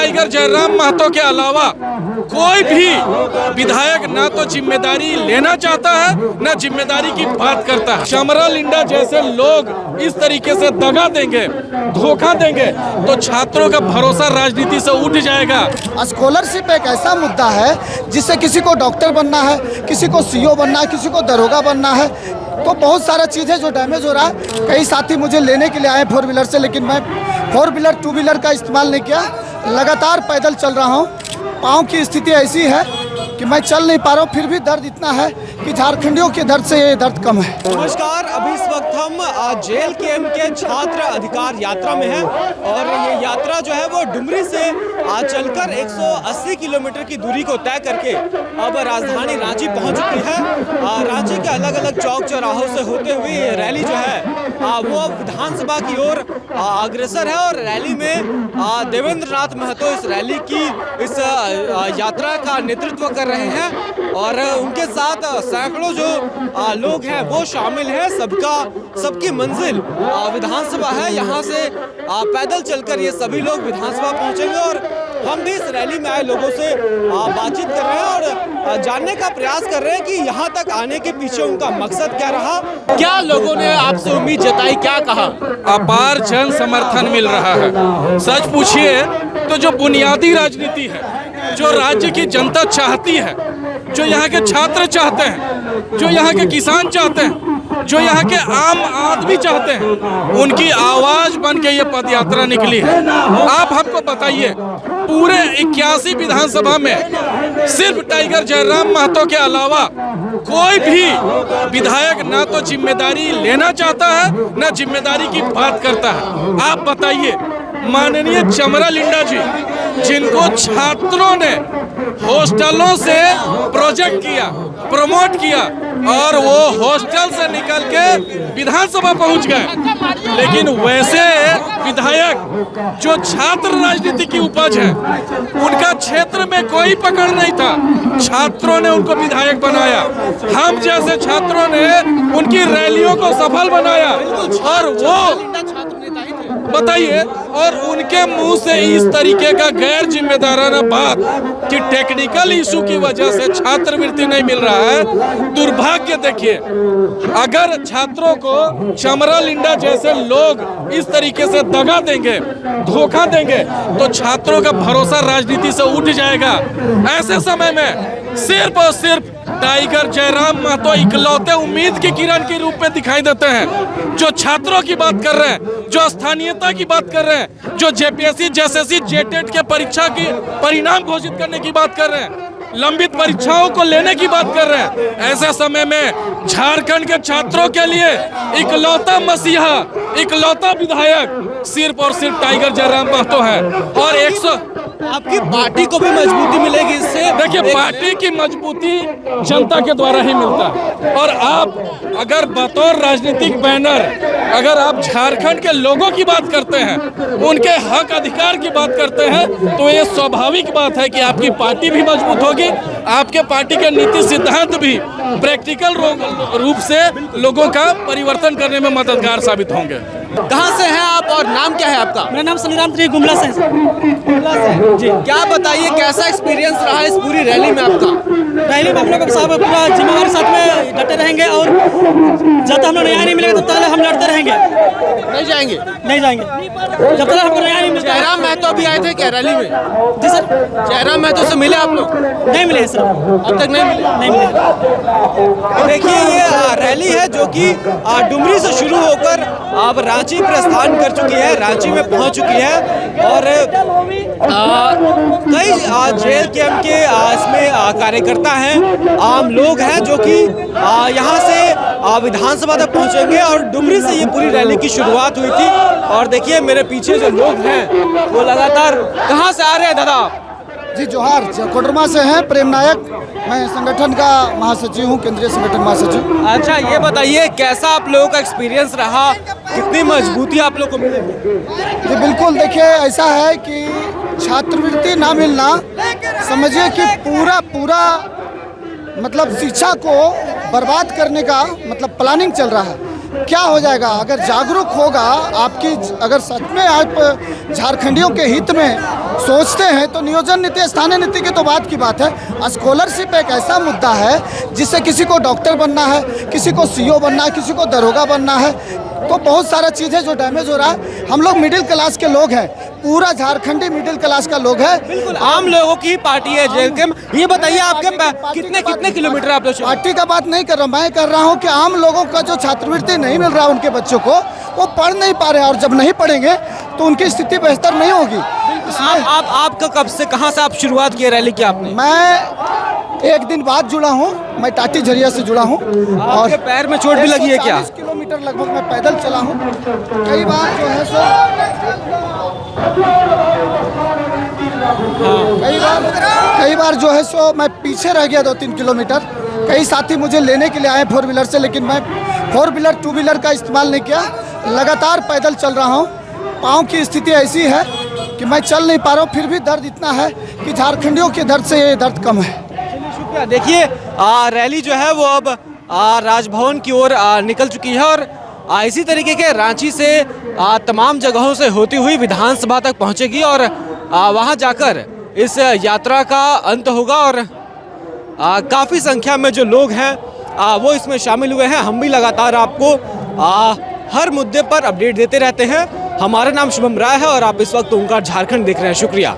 Tiger Jairam Mahato के अलावा कोई भी विधायक ना तो जिम्मेदारी लेना चाहता है, ना जिम्मेदारी की बात करता है। चमरा लिंडा जैसे लोग इस तरीके से दगा देंगे, धोखा देंगे, तो छात्रों का भरोसा राजनीति से उठ जाएगा। स्कॉलरशिप एक ऐसा मुद्दा है जिससे किसी को डॉक्टर बनना है, किसी को सीओ बनना है, किसी को दरोगा बनना है, तो बहुत सारा चीज़ है जो डैमेज हो रहा है। कई साथी मुझे लेने के लिए आए 4 व्हीलर से, लेकिन मैं 4 व्हीलर 2 व्हीलर का इस्तेमाल नहीं किया, लगातार पैदल चल रहा हूँ। पाँव की स्थिति ऐसी है कि मैं चल नहीं पा रहा हूँ, फिर भी दर्द इतना है कि झारखंडियों के दर्द से ये दर्द कम है। नमस्कार, अभी इस वक्त हम जेल कैंप के छात्र अधिकार यात्रा में हैं और ये यात्रा जो है वो डुमरी से चलकर 180 किलोमीटर की दूरी को तय करके अब राजधानी रांची पहुंच चुकी है। रांची के अलग अलग चौक चौराहों से होते हुए ये रैली जो है वो विधानसभा की ओर अग्रसर है और रैली में देवेंद्र नाथ महतो इस रैली की इस यात्रा का नेतृत्व कर रहे हैं और उनके साथ सैकड़ों जो लोग हैं वो शामिल हैं। सबकी मंजिल विधानसभा है। यहाँ से पैदल चलकर ये सभी लोग विधानसभा पहुंचेंगे और हम भी इस रैली में आए लोगों से बातचीत कर रहे हैं और जानने का प्रयास कर रहे हैं कि यहाँ तक आने के पीछे उनका मकसद क्या रहा, क्या लोगों ने आपसे उम्मीद जताई, क्या कहा। अपार जन समर्थन मिल रहा है। सच पूछिए तो जो बुनियादी राजनीति है, जो राज्य की जनता चाहती है, जो यहाँ के छात्र चाहते हैं, जो यहाँ के किसान चाहते हैं, जो यहाँ के आम आदमी चाहते हैं, उनकी आवाज बन के ये पद यात्रा निकली है। आप हमको बताइए, पूरे 81 विधानसभा में सिर्फ टाइगर जयराम महतो के अलावा कोई भी विधायक ना तो जिम्मेदारी लेना चाहता है, ना जिम्मेदारी की बात करता है। आप बताइए, माननीय चमरा लिंडा जी, जिनको छात्रों ने हॉस्टलों से प्रोजेक्ट किया, प्रमोट किया और वो हॉस्टल से निकल के विधानसभा पहुंच गए, लेकिन वैसे विधायक जो छात्र राजनीति की उपज है, उनका क्षेत्र में कोई पकड़ नहीं था, छात्रों ने उनको विधायक बनाया। हम जैसे छात्रों ने उनकी रैलियों को सफल बनाया और वो बताइए, और उनके मुंह से इस तरीके का गैर जिम्मेदाराना बात कि टेक्निकल इशू की वजह से छात्रवृत्ति नहीं मिल रहा है। दुर्भाग्य देखिए, अगर छात्रों को चमरा लिंडा जैसे लोग इस तरीके से दगा देंगे, धोखा देंगे, तो छात्रों का भरोसा राजनीति से उठ जाएगा। ऐसे समय में सिर्फ और सिर्फ टाइगर जयराम महतो इकलौते उम्मीद की किरण के रूप में दिखाई देते हैं, जो छात्रों की बात कर रहे हैं, जो स्थानीयता की बात कर रहे हैं, जो जेपीएससी, जेएसएससी, जेटेट के परीक्षा की परिणाम घोषित करने की बात कर रहे हैं, लंबित परीक्षाओं को लेने की बात कर रहे हैं। ऐसे समय में झारखंड के छात्रों के लिए इकलौता मसीहा, इकलौता विधायक सिर्फ और सिर्फ टाइगर जयराम महतो है। और 100 आपकी पार्टी को भी मजबूती मिलेगी इससे। देखिए, पार्टी की मजबूती जनता के द्वारा ही मिलता है। और आप अगर बतौर राजनीतिक बैनर अगर आप झारखंड के लोगों की बात करते हैं, उनके हक अधिकार की बात करते हैं, तो ये स्वाभाविक बात है कि आपकी पार्टी भी मजबूत होगी, आपके पार्टी के नीति सिद्धांत भी प्रैक्टिकल रूप से लोगों का परिवर्तन करने में मददगार साबित होंगे। कहाँ से हैं आप और नाम क्या है आपका? मेरा नाम सनीराम त्रिवेदी, गुमला से। गुमला से जी। क्या बताइए, कैसा एक्सपीरियंस रहा इस पूरी रैली में आपका? रैली में हम लोग साहब पूरा जिम्मेदारी साथ में डटे रहेंगे और जब तक हम लोग न्याय नहीं मिलेगा तब तक हम लड़ते रहेंगे। नहीं जाएंगे? नहीं जाएंगे जब तक हमको न्याय नहीं मिलेगा। जयराम महतो भी आए थे क्या रैली में? जी सर। जयराम महतो से मिले आप लोग? नहीं मिले सर, अब तक नहीं मिले। नहीं मिले। देखिए, ये रैली है जो कि डुमरी से शुरू होकर अब रांची प्रस्थान कर चुकी है, रांची में पहुंच चुकी है और कई जेल कैंप के इसमें कार्यकर्ता हैं, आम लोग हैं जो कि यहाँ से विधानसभा तक पहुंचेंगे और डुमरी से ये पूरी रैली की शुरुआत हुई थी। और देखिए, मेरे पीछे जो लोग हैं वो लगातार कहाँ से आ रहे हैं दादा? जी जोहार, कोडरमा से हैं प्रेम नायक, मैं संगठन का महासचिव हूँ, केंद्रीय संगठन महासचिव। अच्छा, ये बताइए कैसा आप लोगों का एक्सपीरियंस रहा, कितनी मजबूती आप लोग को मिलेगी? जी बिल्कुल, देखिए ऐसा है कि छात्रवृत्ति ना मिलना, समझिए कि पूरा मतलब शिक्षा को बर्बाद करने का मतलब प्लानिंग चल रहा है। क्या हो जाएगा अगर जागरूक होगा आपकी, अगर सच में आप झारखंडियों के हित में सोचते हैं तो नियोजन नीति, स्थानीय नीति की तो बात की बात है। स्कॉलरशिप एक ऐसा मुद्दा है जिससे किसी को डॉक्टर बनना है, किसी को सीईओ बनना है, किसी को दरोगा बनना है, तो बहुत सारा चीज़ है जो डैमेज हो रहा है। हम लोग मिडिल क्लास के लोग हैं, पूरा झारखंडी मिडिल क्लास का लोग है। बिल्कुल आम लोगों की पार्टी है जेल कैंप। ये बताइए आपके कितने किलोमीटर आप लोग? पार्टी का बात नहीं कर रहा, मैं कर रहा हूँ कि आम लोगों का जो छात्रवृत्ति नहीं मिल रहा है उनके बच्चों को, वो पढ़ नहीं पा रहे हैं, और जब नहीं पढ़ेंगे तो उनकी स्थिति बेहतर नहीं होगी। आपका कब से, कहाँ से आप शुरुआत की रैली की आपने? मैं एक दिन बाद जुड़ा हूँ, मैं टाटी झरिया से जुड़ा हूँ। और पैर में चोट भी लगी है क्या? 140 किलोमीटर लगभग मैं पैदल चला हूँ। कई बार जो है सो कई बार जो है सो मैं पीछे रह गया 2-3 किलोमीटर। कई साथी मुझे लेने के लिए आए 4 व्हीलर से, लेकिन मैं 4 व्हीलर 2 व्हीलर का इस्तेमाल नहीं किया, लगातार पैदल चल रहा हूँ। पाँव की स्थिति ऐसी है कि मैं चल नहीं पा रहा हूँ, फिर भी दर्द इतना है कि झारखंडियों के दर्द से ये दर्द कम है। शुक्रिया। देखिए रैली जो है वो अब राजभवन की ओर निकल चुकी है और इसी तरीके के रांची से तमाम जगहों से होती हुई विधानसभा तक पहुंचेगी और वहां जाकर इस यात्रा का अंत होगा। और काफ़ी संख्या में जो लोग हैं वो इसमें शामिल हुए हैं। हम भी लगातार आपको हर मुद्दे पर अपडेट देते रहते हैं। हमारा नाम शुभम राय है और आप इस वक्त ओंकार झारखंड देख रहे हैं। शुक्रिया।